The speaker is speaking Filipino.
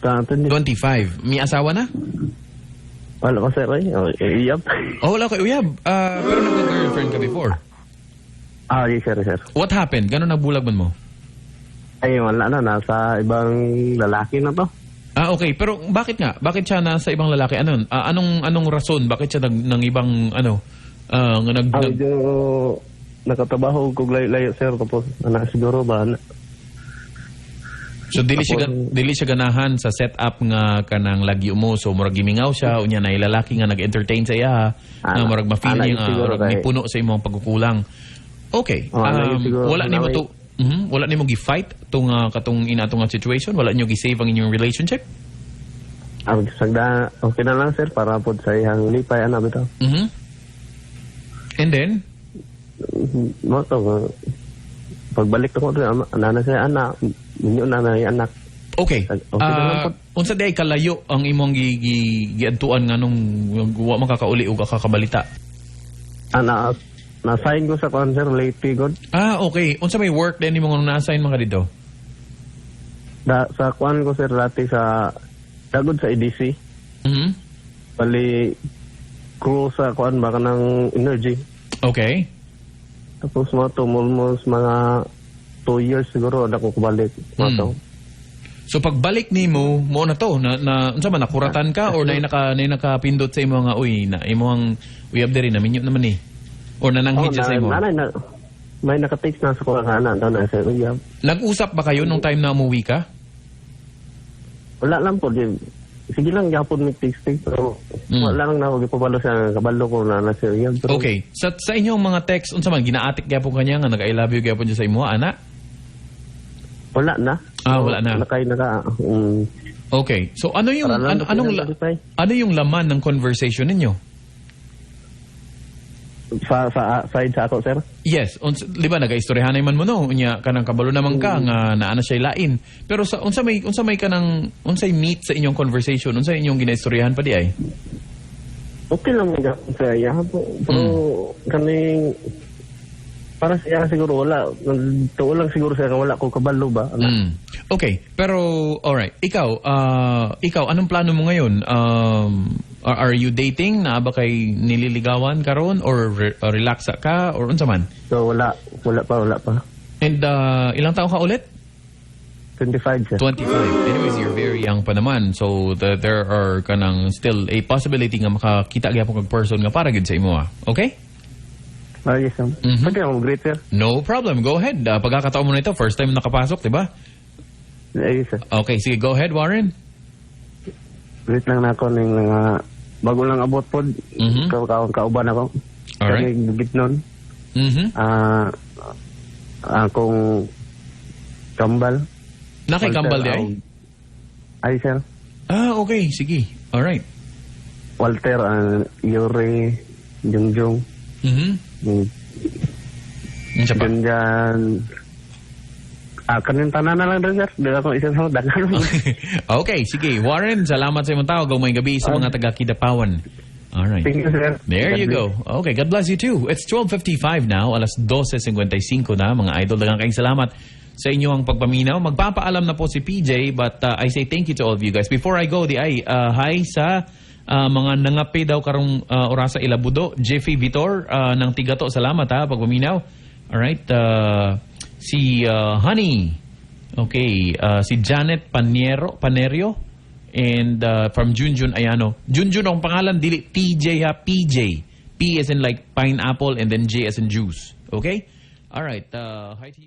Tanto 25. May asawa na? wala ko sir ay. Iyap. Oh, wala ka uyab. Pero nagka-girlfriend ka before. Yes sir, sir. What happened? Gano'n nagbulag man mo? Ay, wala na. Nasa ibang lalaki na to. Okay. Pero bakit nga? Bakit siya nasa ibang lalaki? Anong rason? Bakit siya ng ibang, Medyo nakatrabaho ko layo sir. Tapos, siguro ba? So, dili siya ganahan sa setup nga kanang lagi mo. So, murag gimingaw siya. Unya na ilalaki nga nag-entertain sa iya. Na murag ma-feel niya nga. Murag may puno sa imong pagkukulang. Okay. Wala nimo to. Wala nimo gi-fight katong inatong nga situation? Wala niyo gi-save ang inyong relationship? Sagda, okay na lang sir. Para po sa iyang lipay. Bitaw. And then? Pagbalik ko doon, na siya anak. Minyo na anak. Okay. Unsa day kalayo ang imong giadtuan nga nung wa makakauli og kakabalita? Na-assign ko sa concert late god. Okay. Unsa may work din imong na-assign man ka dito? Sa kuan ko sir dati sa dagod sa EDC. Bali crew sa kuan baka ng energy. Okay. Tapos mo to almost mga 2 years siguro ako kubalik. So pagbalik nimo mo na to na unsa man nakuratan ka or nay nakapindot sa imo nga na imong uyab diri na minyo naman ni. Or nananghid siya sa imo. May naka-text na sa ko nga na na sa uyab. Nag-usap ba kayo nung time na umuwi ka? Wala lang po din. Sige lang gyapon may text pero wala lang na ako gipabalo sa kabalo ko na sa uyab. Okay. Sa inyong mga text unsa man ginaatik gyapon kanya nga nag-I love you gyapon sa imo ana? Wala na. Wala na. Okay. So ano yung ano yung laman ng conversation ninyo? Sa side sa ako, sir? Yes. Di ba nag-istoryahanay man mo no? Unya kanang kabalo naman ka nga naana siya lain. Pero sa unsa may kanang unsay meat sa inyong conversation? Unsa inyong ginaistoryahan pa di ay? Okay lang mga saya. Pero kaning para siya siguro wala. Tuo lang siguro siya wala ko kabalo ba? Okay. Pero, alright. Ikaw, anong plano mo ngayon? Are you dating? Na ba kay nililigawan karon or relax ka? Or unsa man? So, wala pa. And ilang taon ka ulit? 25, sir. 25. Anyways, you're very young pa naman. So, there are kanang still a possibility nga makakita gyapon kag person nga para gid sa imo. Okay? Yes, sir. Pwede ako great, sir. No problem. Go ahead. Pagkakataon mo na ito, first time nakapasok, di ba? Yes, sir. Okay, sige. Go ahead, Warren. Great lang na ako ng bago lang abot po. Kauban ako. Alright. Kami gitnon. Akong kambal. Nakikambal di ay? Ay, sir. Okay. Sige. Alright. Walter, Yuri, Jungjung. Ganyan. Kanin tanan na lang doon, sir. Dala ko isang sa dagan. Okay, sige. Warren, salamat sa imong tawag. May gabi sa mga taga-Kidapawan. Alright. Thank you, sir. There you go. Okay, God bless you too. It's 12:55 now. Alas 12:55 na. Mga idol, dagang kayong salamat sa inyong pagpaminaw. Magpapaalam na po si PJ, but I say thank you to all of you guys. Before I go, hi sa mga nangapi daw karong orasa Ilabudo. Jeffy Vitor ng Tigato. Salamat pagpaminaw. Alright. Si Honey. Okay. Si Janet Panerio. And from Junjun Ayano. Junjun ang pangalan, dili PJ PJ. P as in like pineapple and then J as in juice. Okay? Alright. Hi to you.